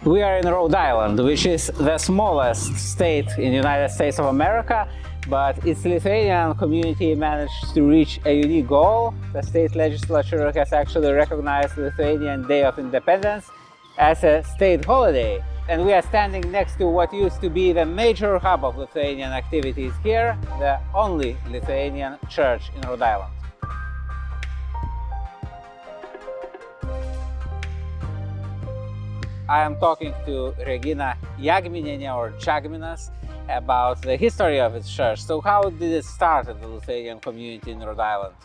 We are in Rhode Island, which is the smallest state in the United States of America, but its Lithuanian community managed to reach a unique goal. The state legislature has actually recognized the Lithuanian Day of Independence as a state holiday. And we are standing next to what used to be the major hub of Lithuanian activities here, the only Lithuanian church in Rhode Island. I am talking to Regina Jagminas or Jagminas about the history of its church. So how did it start at the Lithuanian community in Rhode Island?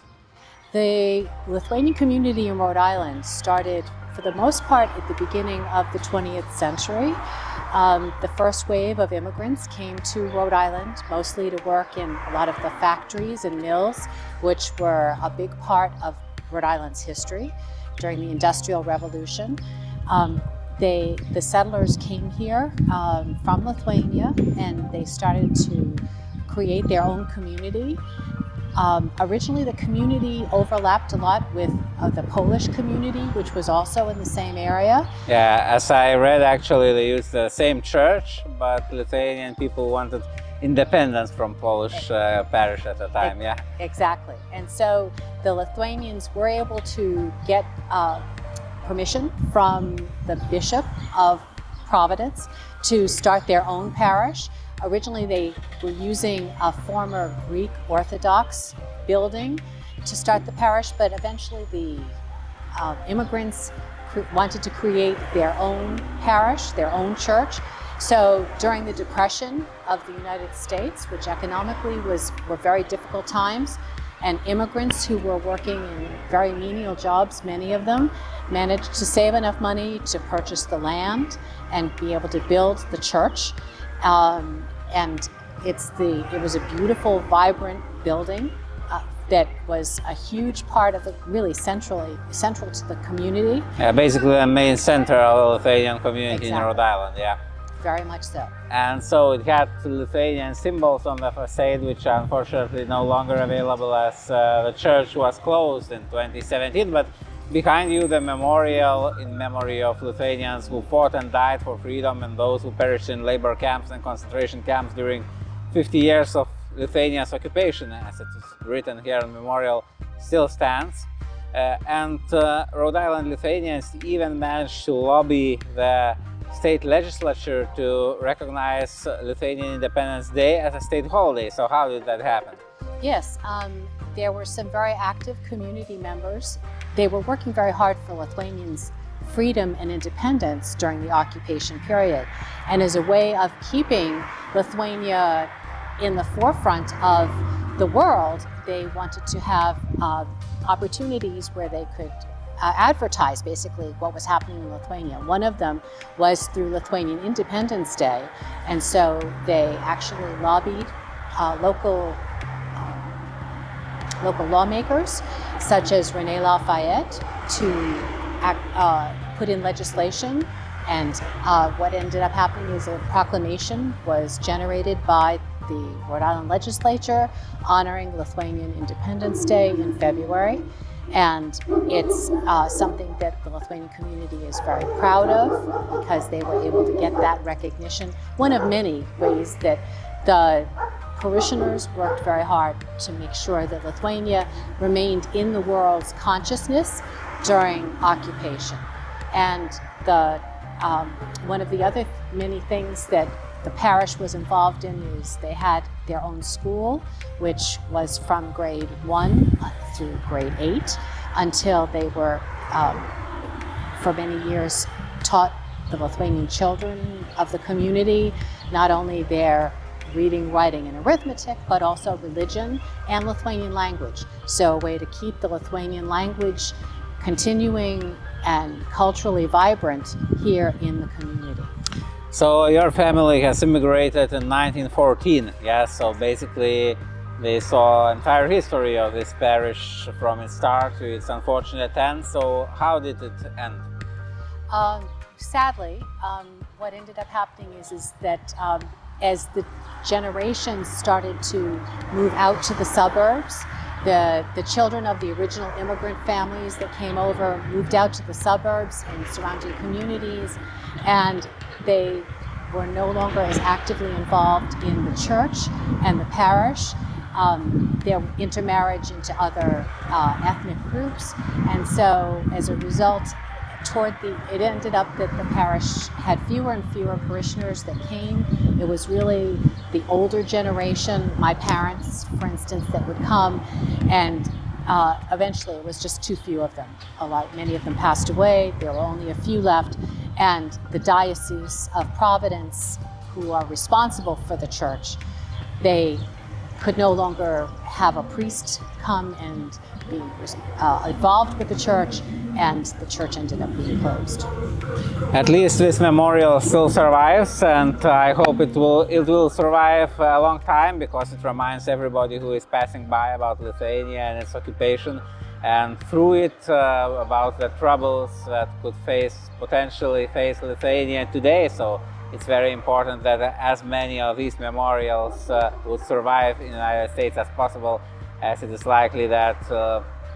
The Lithuanian community in Rhode Island started, for the most part, at the beginning of the 20th century. The first wave of immigrants came to Rhode Island, mostly to work in a lot of the factories and mills, which were a big part of Rhode Island's history during the Industrial Revolution. The settlers came here from Lithuania, and they started to create their own community. Originally, the community overlapped a lot with the Polish community, which was also in the same area. Yeah, as I read, actually, they used the same church, but Lithuanian people wanted independence from Polish parish at the time, yeah? Exactly. And so the Lithuanians were able to get permission from the Bishop of Providence to start their own parish. Originally, they were using a former Greek Orthodox building to start the parish, but eventually the immigrants wanted to create their own parish, their own church. So during the Depression of the United States, which economically were very difficult times, and immigrants who were working in very menial jobs, many of them, managed to save enough money to purchase the land and be able to build the church. And it was a beautiful, vibrant building that was a huge part of the, really central to the community. Yeah, basically the main center of the Lithuanian community Exactly. in Rhode Island, yeah. Very much so. And so it had Lithuanian symbols on the facade, which are unfortunately no longer available as the church was closed in 2017. But behind you, the memorial in memory of Lithuanians who fought and died for freedom and those who perished in labor camps and concentration camps during 50 years of Lithuania's occupation, as it is written here in memorial, still stands. And Rhode Island Lithuanians even managed to lobby the state legislature to recognize Lithuanian Independence Day as a state holiday. So how did that happen? Yes, there were some very active community members. They were working very hard for Lithuanians' freedom and independence during the occupation period. And as a way of keeping Lithuania in the forefront of the world, they wanted to have opportunities where they could advertise basically what was happening in Lithuania. One of them was through Lithuanian Independence Day, and so they actually lobbied local lawmakers such as René Lafayette to put in legislation, and what ended up happening is a proclamation was generated by the Rhode Island legislature honoring Lithuanian Independence Day in February. And it's something that the Lithuanian community is very proud of because they were able to get that recognition. One of many ways that the parishioners worked very hard to make sure that Lithuania remained in the world's consciousness during occupation. And one of the other many things that the parish was involved in is they had their own school, which was from grade 1 through grade 8 until they were, for many years, taught the Lithuanian children of the community not only their reading, writing, and arithmetic, but also religion and Lithuanian language. So a way to keep the Lithuanian language continuing and culturally vibrant here in the community. So your family has immigrated in 1914, yes? So basically they saw entire history of this parish from its start to its unfortunate end. So how did it end? Sadly, what ended up happening is that as the generations started to move out to the suburbs, The children of the original immigrant families that came over moved out to the suburbs and surrounding communities, and they were no longer as actively involved in the church and the parish. Their intermarriage into other ethnic groups, and so as a result, it ended up that the parish had fewer and fewer parishioners that came. It was really the older generation, my parents, for instance, that would come, and eventually it was just too few of them. Many of them passed away. There were only a few left, and the Diocese of Providence, who are responsible for the church, they could no longer have a priest come and be involved with the church, and the church ended up being closed. At least this memorial still survives, and I hope it will survive a long time, because it reminds everybody who is passing by about Lithuania and its occupation, and through it about the troubles that could potentially face Lithuania today. So it's very important that as many of these memorials would survive in the United States as possible, as it is likely that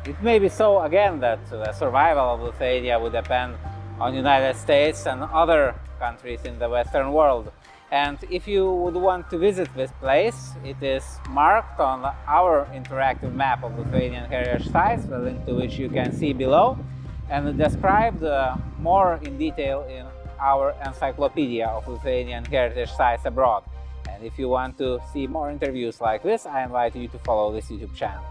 it may be so again that the survival of Lithuania would depend on the United States and other countries in the Western world. And if you would want to visit this place, it is marked on our interactive map of Lithuanian heritage sites, the link to which you can see below, and described more in detail in our encyclopedia of Lithuanian heritage sites abroad. And if you want to see more interviews like this, I invite you to follow this YouTube channel.